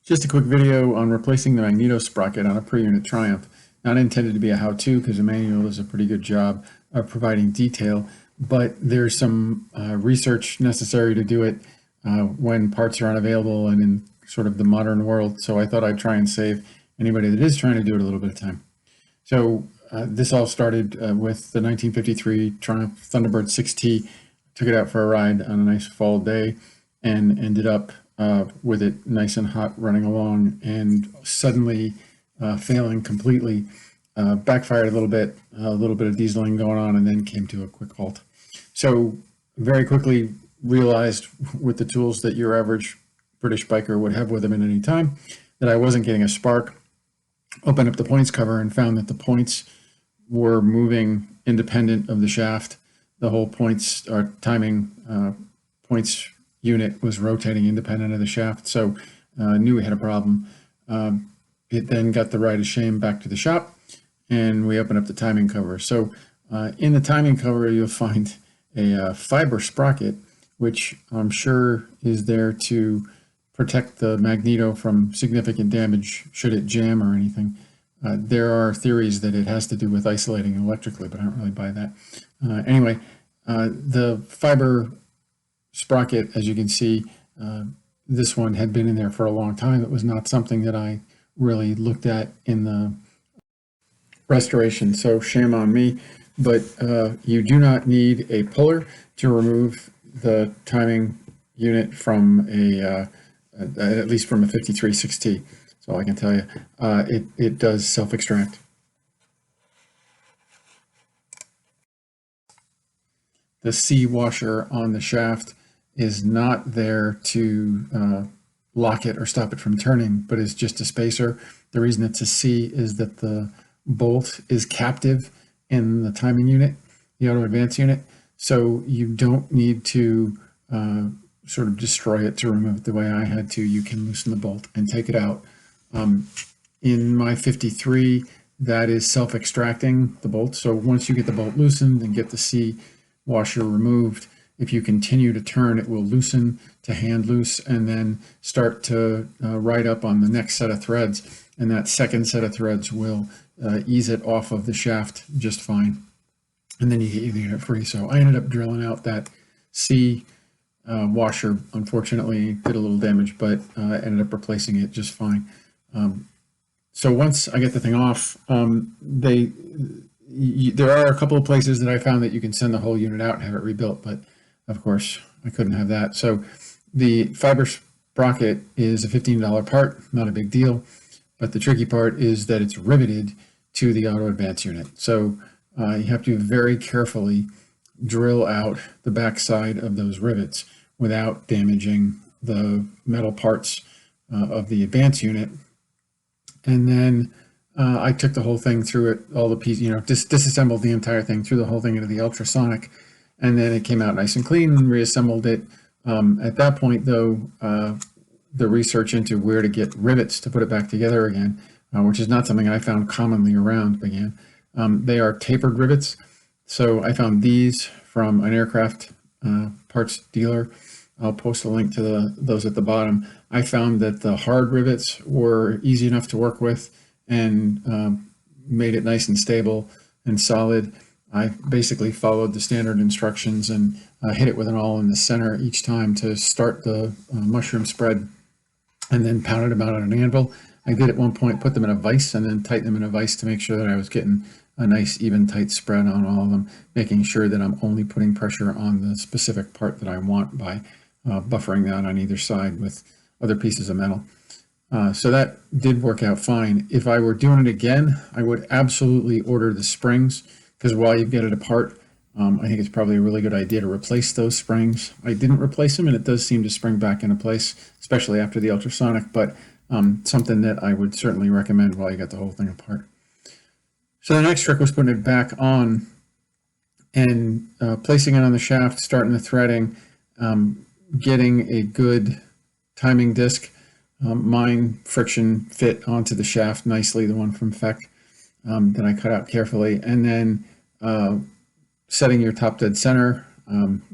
Just a quick video on replacing the Magneto sprocket on a per-unit Triumph. Not intended to be a how-to because the manual does a pretty good job of providing detail, but there's some research necessary to do it when parts are unavailable and in sort of the modern world. So I thought I'd try and save anybody that is trying to do it a little bit of time. So this all started with the 1953 Triumph Thunderbird 6T. Took it out for a ride on a nice fall day and ended up with it nice and hot running along, and suddenly failing completely. Backfired a little bit of dieseling going on, and then came to a quick halt. So very quickly realized with the tools that your average British biker would have with them at any time that I wasn't getting a spark. Opened up the points cover and found that the points were moving independent of the shaft. The whole points or timing points unit was rotating independent of the shaft, so I knew we had a problem. It then got the ride of shame back to the shop, and we opened up the timing cover. So in the timing cover, you'll find a fiber sprocket, which I'm sure is there to protect the Magneto from significant damage should it jam or anything. There are theories that it has to do with isolating electrically, but I don't really buy that. Anyway, the fiber sprocket, as you can see, this one had been in there for a long time. It was not something that I really looked at in the restoration, so shame on me. But you do not need a puller to remove the timing unit from a, at least from a 53 6T. That's all I can tell you. It does self-extract. The C washer on the shaft is not there to lock it or stop it from turning, but is just a spacer. The reason it's a C is that the bolt is captive in the timing unit, the auto advance unit, so you don't need to sort of destroy it to remove it the way I had to. You can loosen the bolt and take it out. In my 53, that is self-extracting the bolt, so once you get the bolt loosened and get the C washer removed, if you continue to turn, it will loosen to hand loose and then start to ride up on the next set of threads. And that second set of threads will ease it off of the shaft just fine. And then you get it free. So I ended up drilling out that C washer. Unfortunately, did a little damage, but ended up replacing it just fine. So once I get the thing off, there are a couple of places that I found that you can send the whole unit out and have it rebuilt, but of course I couldn't have that. So the fiber sprocket is a $15 part, not a big deal, but the tricky part is that it's riveted to the auto advance unit. So you have to very carefully drill out the backside of those rivets without damaging the metal parts of the advance unit. And then I took the whole thing through it, all the pieces, disassembled the entire thing, threw the whole thing into the ultrasonic, and then it came out nice and clean and reassembled it. At that point, though, the research into where to get rivets to put it back together again, which is not something I found commonly around, began. They are tapered rivets. So I found these from an aircraft parts dealer. I'll post a link to those at the bottom. I found that the hard rivets were easy enough to work with and made it nice and stable and solid. I basically followed the standard instructions and hit it with an awl in the center each time to start the mushroom spread, and then pounded them out on an anvil. I did at one point put them in a vise and then tighten them in a vise to make sure that I was getting a nice even tight spread on all of them, making sure that I'm only putting pressure on the specific part that I want by buffering that on either side with other pieces of metal. So that did work out fine. If I were doing it again, I would absolutely order the springs, because while you get it apart, I think it's probably a really good idea to replace those springs. I didn't replace them, and it does seem to spring back into place, especially after the ultrasonic, but something that I would certainly recommend while you got the whole thing apart. So the next trick was putting it back on and placing it on the shaft, starting the threading, getting a good timing disc. Mine friction fit onto the shaft nicely, the one from Feck that I cut out carefully, and then setting your top dead center,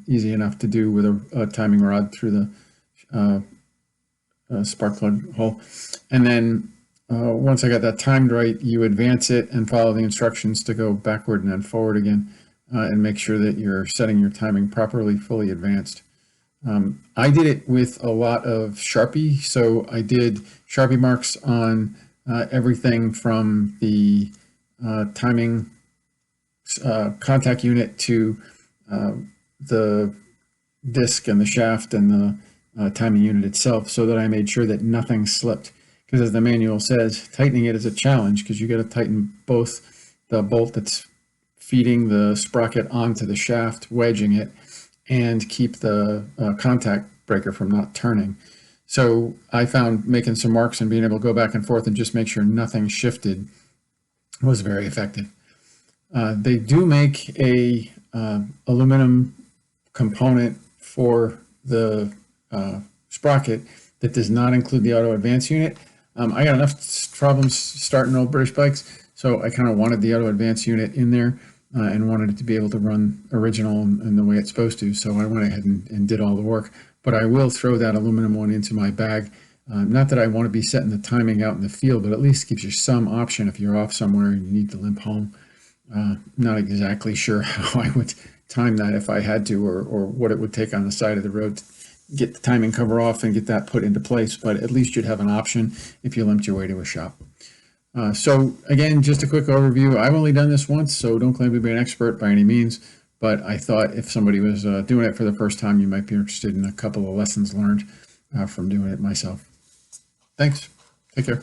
easy enough to do with a timing rod through the spark plug hole. And then once I got that timed right, you advance it and follow the instructions to go backward and then forward again, and make sure that you're setting your timing properly, fully advanced. I did it with a lot of Sharpie, so I did Sharpie marks on everything from the timing contact unit to the disc and the shaft and the timing unit itself, so that I made sure that nothing slipped. Because as the manual says, tightening it is a challenge, because you got to tighten both the bolt that's feeding the sprocket onto the shaft, wedging it, and keep the contact breaker from not turning. So I found making some marks and being able to go back and forth and just make sure nothing shifted was very effective. They do make a aluminum component for the sprocket that does not include the auto advance unit. I got enough problems starting old British bikes, so I kind of wanted the auto advance unit in there and wanted it to be able to run original and the way it's supposed to. So I went ahead and did all the work. But I will throw that aluminum one into my bag. Not that I want to be setting the timing out in the field, but at least gives you some option if you're off somewhere and you need to limp home. Not exactly sure how I would time that if I had to, or what it would take on the side of the road to get the timing cover off and get that put into place, but at least you'd have an option if you limped your way to a shop. So again, just a quick overview. I've only done this once, so don't claim to be an expert by any means, but I thought if somebody was doing it for the first time, you might be interested in a couple of lessons learned from doing it myself. Thanks. Take care.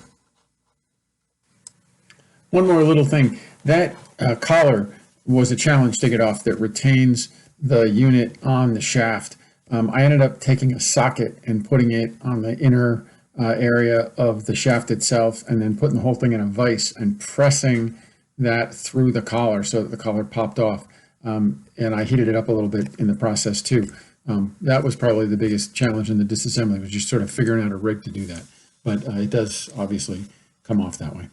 One more little thing. That collar was a challenge to get off that retains the unit on the shaft. I ended up taking a socket and putting it on the inner area of the shaft itself, and then putting the whole thing in a vise and pressing that through the collar so that the collar popped off. And I heated it up a little bit in the process too. That was probably the biggest challenge in the disassembly, was just sort of figuring out a rig to do that. But it does obviously come off that way.